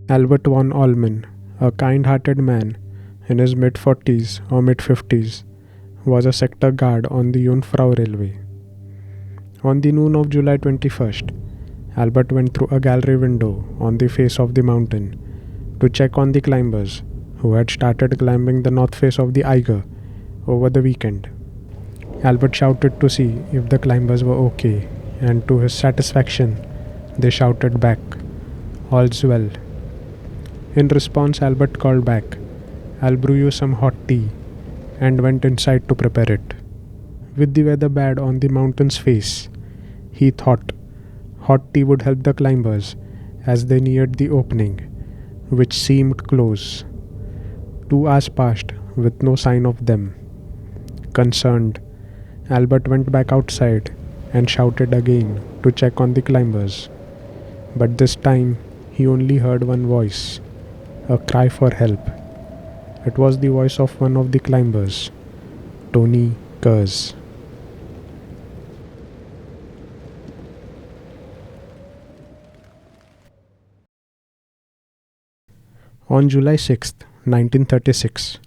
Albert von Allman, a kind-hearted man in his mid-40s or mid-50s, was a sector guard on the Jungfrau Railway. On the noon of July 21st, Albert went through a gallery window on the face of the mountain to check on the climbers who had started climbing the north face of the Eiger over the weekend. Albert shouted to see if the climbers were okay, and to his satisfaction, they shouted back, "All's well." In response, Albert called back, "I'll brew you some hot tea," and went inside to prepare it. With the weather bad on the mountain's face, he thought hot tea would help the climbers as they neared the opening, which seemed close. 2 hours passed with no sign of them. Concerned, Albert went back outside and shouted again to check on the climbers. But this time he only heard one voice, a cry for help. It was the voice of one of the climbers, Toni Kurz. On July 6th, 1936,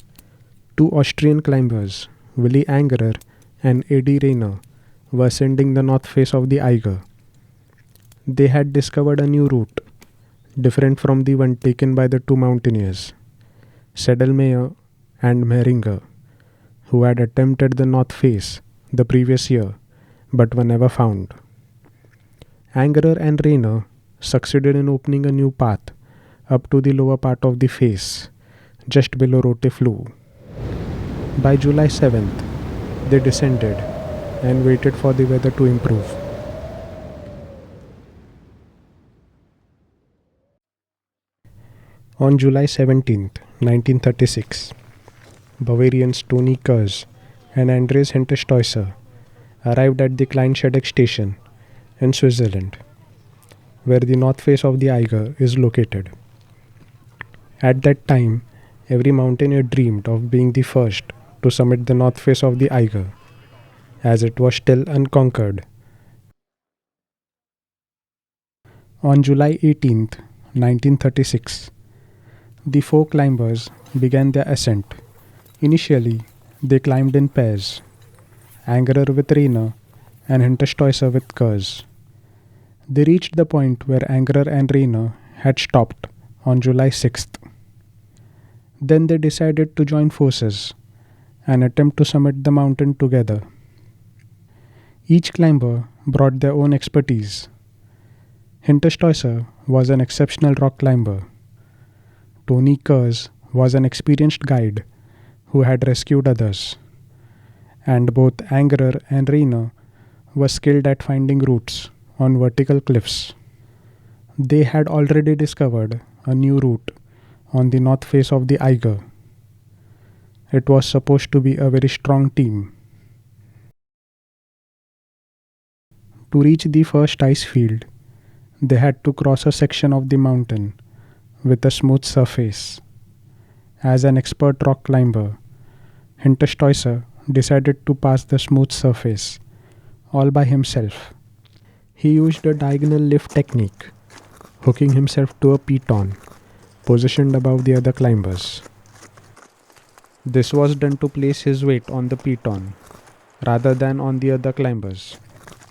two Austrian climbers, Willy Angerer and Edi Rainer, were ascending the north face of the Eiger. They had discovered a new route, different from the one taken by the two mountaineers, Sedlmayr and Mehringer, who had attempted the north face the previous year but were never found. Angerer and Rainer succeeded in opening a new path up to the lower part of the face, just below Rote Flue. By July 7th, they descended and waited for the weather to improve. On July 17th, 1936, Bavarians Toni Kurz and Andreas Hinterstoisser arrived at the Kleinscheidegg station in Switzerland, where the north face of the Eiger is located. At that time, every mountaineer dreamed of being the first to summit the north face of the Eiger, as it was still unconquered. On July 18th, 1936, the four climbers began their ascent. Initially, they climbed in pairs, Angerer with Rainer and Hinterstoisser with Kurz. They reached the point where Angerer and Rainer had stopped on July 6th. Then they decided to join forces and attempt to summit the mountain together. Each climber brought their own expertise. Hinterstoisser was an exceptional rock climber. Toni Kurz was an experienced guide who had rescued others. And both Angerer and Rainer were skilled at finding routes on vertical cliffs. They had already discovered a new route on the north face of the Eiger. It was supposed to be a very strong team. To reach the first ice field, they had to cross a section of the mountain with a smooth surface. As an expert rock climber, Hinterstoisser decided to pass the smooth surface all by himself. He used a diagonal lift technique, hooking himself to a piton positioned above the other climbers. This was done to place his weight on the piton rather than on the other climbers.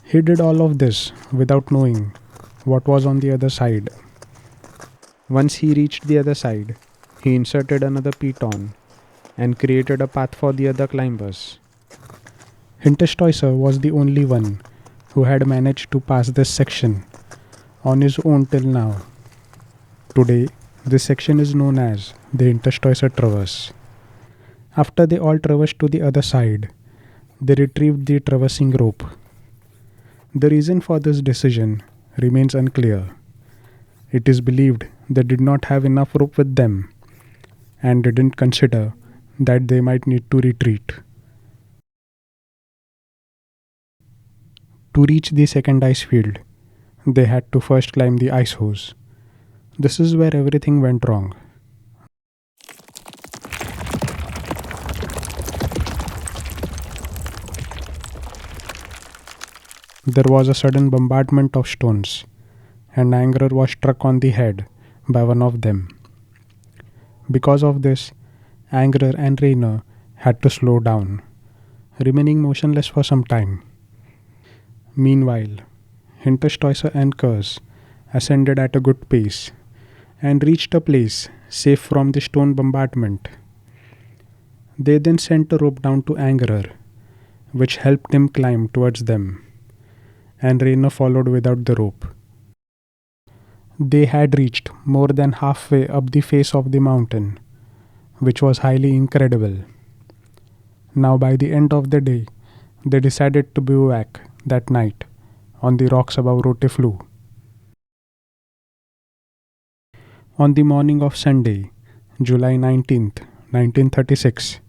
He did all of this without knowing what was on the other side. Once he reached the other side, he inserted another piton and created a path for the other climbers. Hinterstoisser was the only one who had managed to pass this section on his own till now. Today, this section is known as the Hinterstoisser Traverse. After they all traversed to the other side, they retrieved the traversing rope. The reason for this decision remains unclear. It is believed they did not have enough rope with them and didn't consider that they might need to retreat. To reach the second ice field, they had to first climb the ice hose. This is where everything went wrong. There was a sudden bombardment of stones, and Angerer was struck on the head by one of them. Because of this, Angerer and Rainer had to slow down, remaining motionless for some time. Meanwhile, Hinterstoisser and Kurz ascended at a good pace and reached a place safe from the stone bombardment. They then sent a rope down to Angerer, which helped him climb towards them, and Rainer followed without the rope. They had reached more than halfway up the face of the mountain, which was highly incredible. Now, by the end of the day, they decided to bivouac that night on the rocks above Rotiflu. On the morning of Sunday, July 19th, 1936,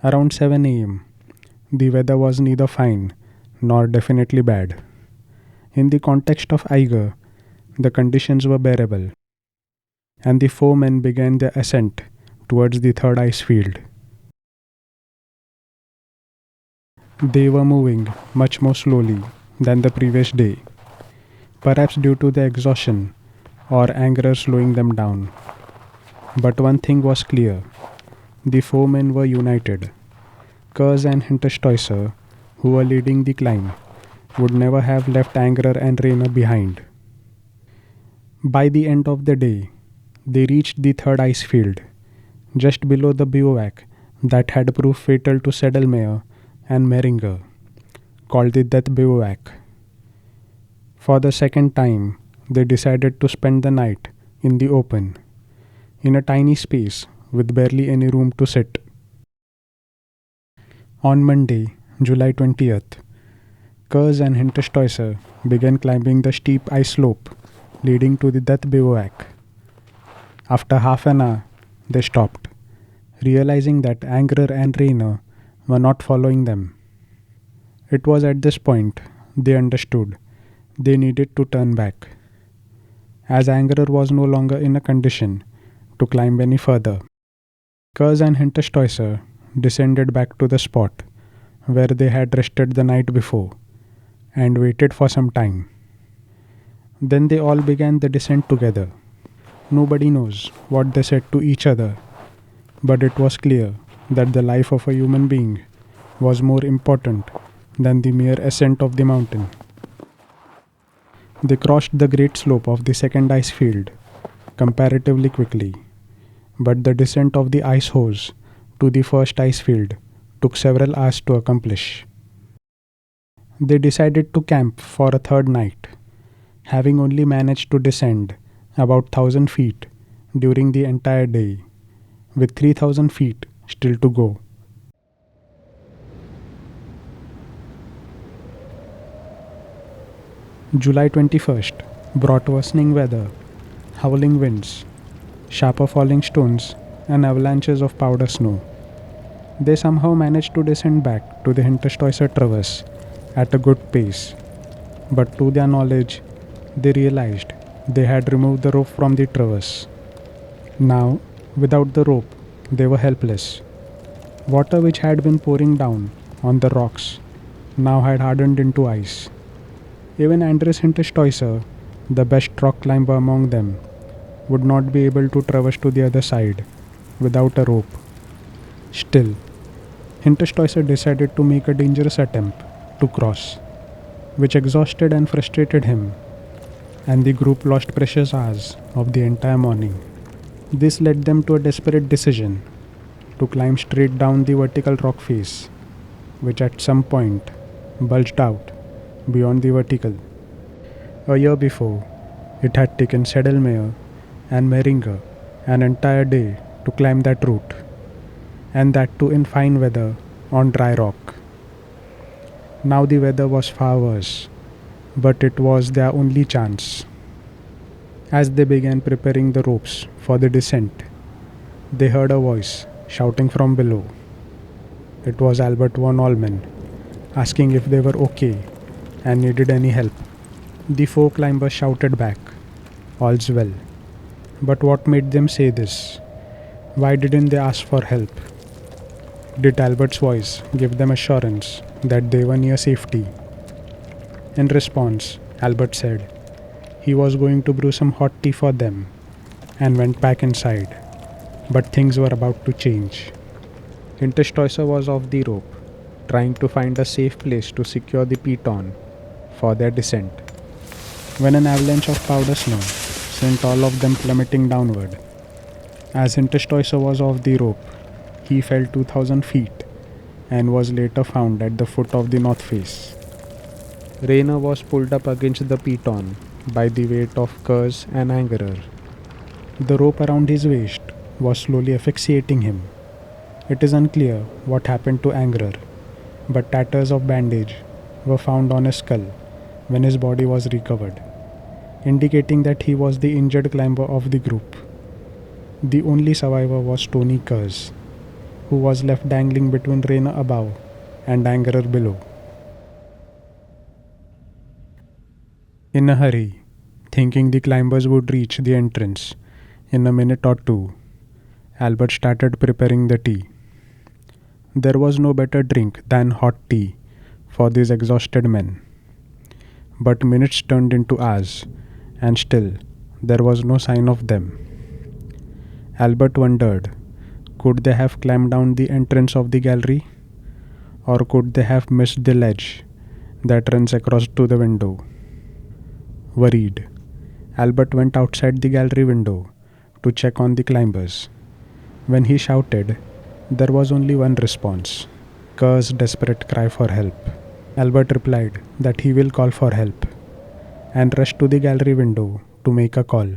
around 7 am, the weather was neither fine nor definitely bad. In the context of Eiger, the conditions were bearable, and the four men began their ascent towards the third ice field. They were moving much more slowly than the previous day, perhaps due to the exhaustion or Angerer slowing them down. But one thing was clear: the four men were united. Kurz and Hinterstoisser, who were leading the climb, would never have left Angerer and Rainer behind. By the end of the day, they reached the third ice field, just below the bivouac that had proved fatal to Sedlmayr and Mehringer, called the Death Bivouac. For the second time, they decided to spend the night in the open, in a tiny space with barely any room to sit. On Monday, July 20th, Kurz and Hinterstoisser began climbing the steep ice slope leading to the Death Bivouac. After half an hour, they stopped, realizing that Angerer and Rainer were not following them. It was at this point they understood they needed to turn back, as Angerer was no longer in a condition to climb any further. Kurz and Hinterstoisser descended back to the spot where they had rested the night before and waited for some time. Then they all began the descent together. Nobody knows what they said to each other, but it was clear that the life of a human being was more important than the mere ascent of the mountain. They crossed the great slope of the second ice field comparatively quickly, but the descent of the ice hose to the first ice field took several hours to accomplish. They decided to camp for a third night, having only managed to descend about 1,000 feet during the entire day, with 3,000 feet still to go. July 21st brought worsening weather, howling winds, sharper falling stones, and avalanches of powder snow. They somehow managed to descend back to the Hinterstoisser traverse at a good pace, but to their knowledge, they realized they had removed the rope from the traverse. Now, without the rope, they were helpless. Water which had been pouring down on the rocks now had hardened into ice. Even Andreas Hinterstoisser, the best rock climber among them, would not be able to traverse to the other side without a rope. Still, Hinterstoisser decided to make a dangerous attempt to cross, which exhausted and frustrated him, and the group lost precious hours of the entire morning. This led them to a desperate decision to climb straight down the vertical rock face, which at some point bulged out beyond the vertical. A year before, it had taken Sedlmayr and Mehringer an entire day to climb that route, and that too in fine weather on dry rock. Now the weather was far worse, but it was their only chance. As they began preparing the ropes for the descent, they heard a voice shouting from below. It was Albert von Allmen, asking if they were okay and needed any help. The four climbers shouted back, "All's well." But what made them say this? Why didn't they ask for help? Did Albert's voice give them assurance that they were near safety? In response, Albert said he was going to brew some hot tea for them and went back inside. But things were about to change. Hinterstoisser was off the rope, trying to find a safe place to secure the piton for their descent, when an avalanche of powder snow sent all of them plummeting downward. As Hinterstoisser was off the rope, he fell 2,000 feet and was later found at the foot of the north face. Rainer was pulled up against the piton by the weight of Kurz and Angerer. The rope around his waist was slowly asphyxiating him. It is unclear what happened to Angerer, but tatters of bandage were found on his skull when his body was recovered, indicating that he was the injured climber of the group. The only survivor was Toni Kurz, who was left dangling between Rainer above and Angerer below. In a hurry, thinking the climbers would reach the entrance in a minute or two, Albert started preparing the tea. There was no better drink than hot tea for these exhausted men. But minutes turned into hours, and still there was no sign of them. Albert wondered, could they have climbed down the entrance of the gallery? Or could they have missed the ledge that runs across to the window? Worried, Albert went outside the gallery window to check on the climbers. When he shouted, there was only one response, Kurz's desperate cry for help. Albert replied that he will call for help and rushed to the gallery window to make a call.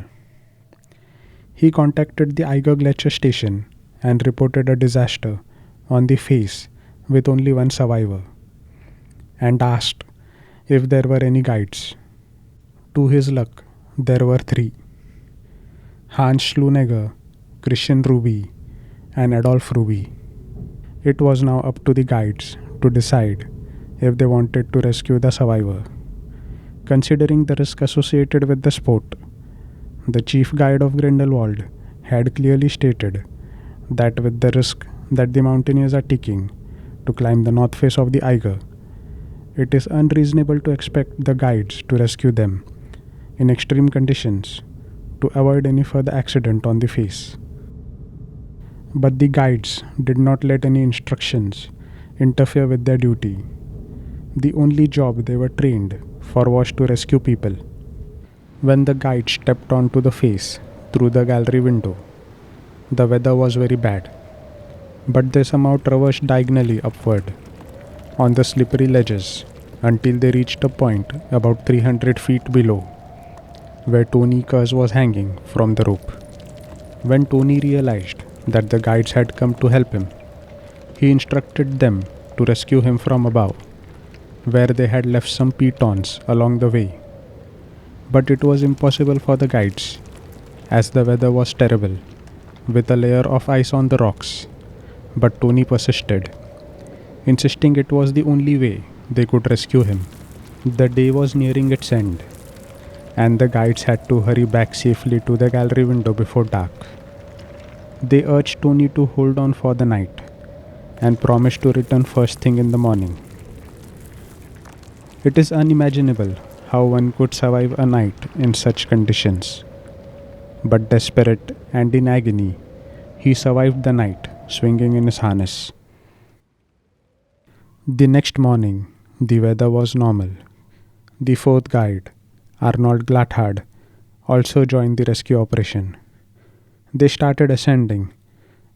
He contacted the Eiger glacier station and reported a disaster on the face with only one survivor, and asked if there were any guides. To his luck, there were three: Hans Schluneger, Christian Ruby, and Adolf Ruby. It was now up to the guides to decide if they wanted to rescue the survivor. Considering the risk associated with the sport, the chief guide of Grindelwald had clearly stated that with the risk that the mountaineers are taking to climb the north face of the Eiger, it is unreasonable to expect the guides to rescue them in extreme conditions to avoid any further accident on the face. But the guides did not let any instructions interfere with their duty. The only job they were trained for was to rescue people. When the guides stepped onto the face through the gallery window, the weather was very bad, but they somehow traversed diagonally upward on the slippery ledges until they reached a point about 300 feet below, where Toni Kurz was hanging from the rope. When Toni realized that the guides had come to help him, he instructed them to rescue him from above, where they had left some pitons along the way. But it was impossible for the guides, as the weather was terrible, with a layer of ice on the rocks. But Toni persisted, insisting it was the only way they could rescue him. The day was nearing its end, and the guides had to hurry back safely to the gallery window before dark. They urged Toni to hold on for the night and promised to return first thing in the morning. It is unimaginable how one could survive a night in such conditions. But desperate and in agony, he survived the night, swinging in his harness. The next morning, the weather was normal. The fourth guide, Arnold Glathard, also joined the rescue operation. They started ascending,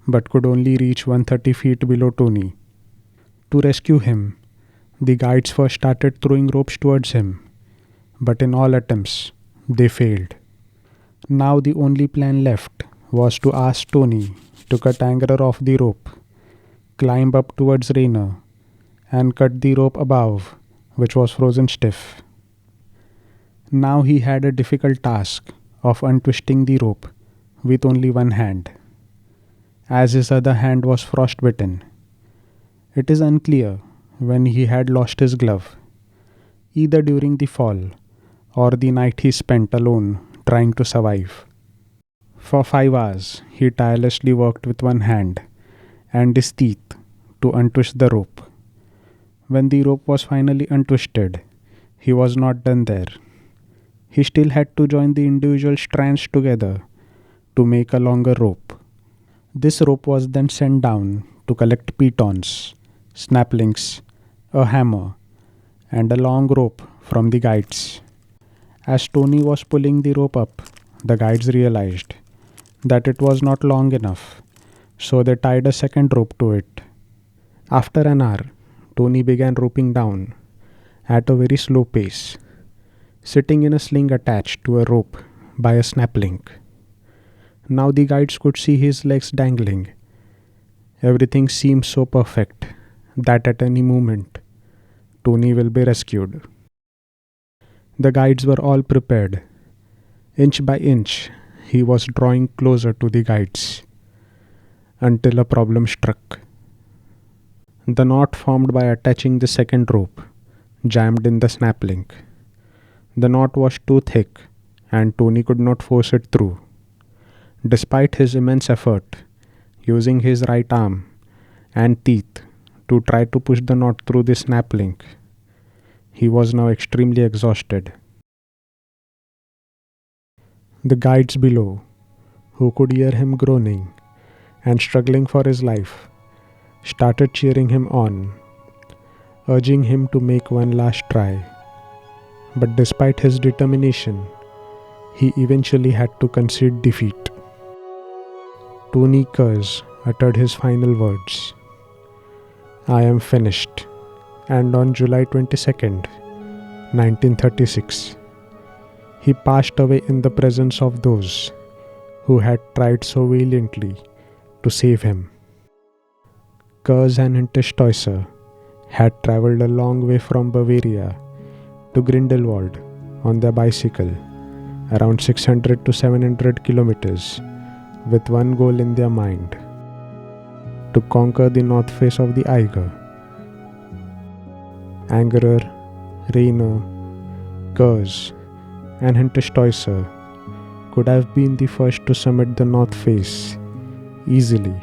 but could only reach 130 feet below Toni. To rescue him, the guides first started throwing ropes towards him, but in all attempts, they failed. Now the only plan left was to ask Toni to cut Angerer off the rope, climb up towards Rainer, and cut the rope above, which was frozen stiff. Now he had a difficult task of untwisting the rope with only one hand, as his other hand was frostbitten. It is unclear when he had lost his glove, either during the fall or the night he spent alone trying to survive. For 5 hours he tirelessly worked with one hand and his teeth to untwist the rope. When the rope was finally untwisted, he was not done there. He still had to join the individual strands together to make a longer rope. This rope was then sent down to collect pitons, snaplings, a hammer, and a long rope from the guides. As Toni was pulling the rope up, the guides realized that it was not long enough, so they tied a second rope to it. After an hour, Toni began roping down at a very slow pace, sitting in a sling attached to a rope by a snapling. Now the guides could see his legs dangling. Everything seemed so perfect that at any moment Toni will be rescued. The guides were all prepared. Inch by inch, he was drawing closer to the guides until a problem struck. The knot formed by attaching the second rope jammed in the snapling. The knot was too thick and Toni could not force it through. Despite his immense effort, using his right arm and teeth to try to push the knot through the snapling, he was now extremely exhausted. The guides below, who could hear him groaning and struggling for his life, started cheering him on, urging him to make one last try. But despite his determination, he eventually had to concede defeat. Toni Kurz uttered his final words, "I am finished," and on July 22nd, 1936, he passed away in the presence of those who had tried so valiantly to save him. Kurz and Hinterstoisser had travelled a long way from Bavaria to Grindelwald on their bicycle, around 600 to 700 kilometers, with one goal in their mind: to conquer the north face of the Eiger. Angerer, Rainer, Kurz, and Hinterstoisser could have been the first to summit the north face easily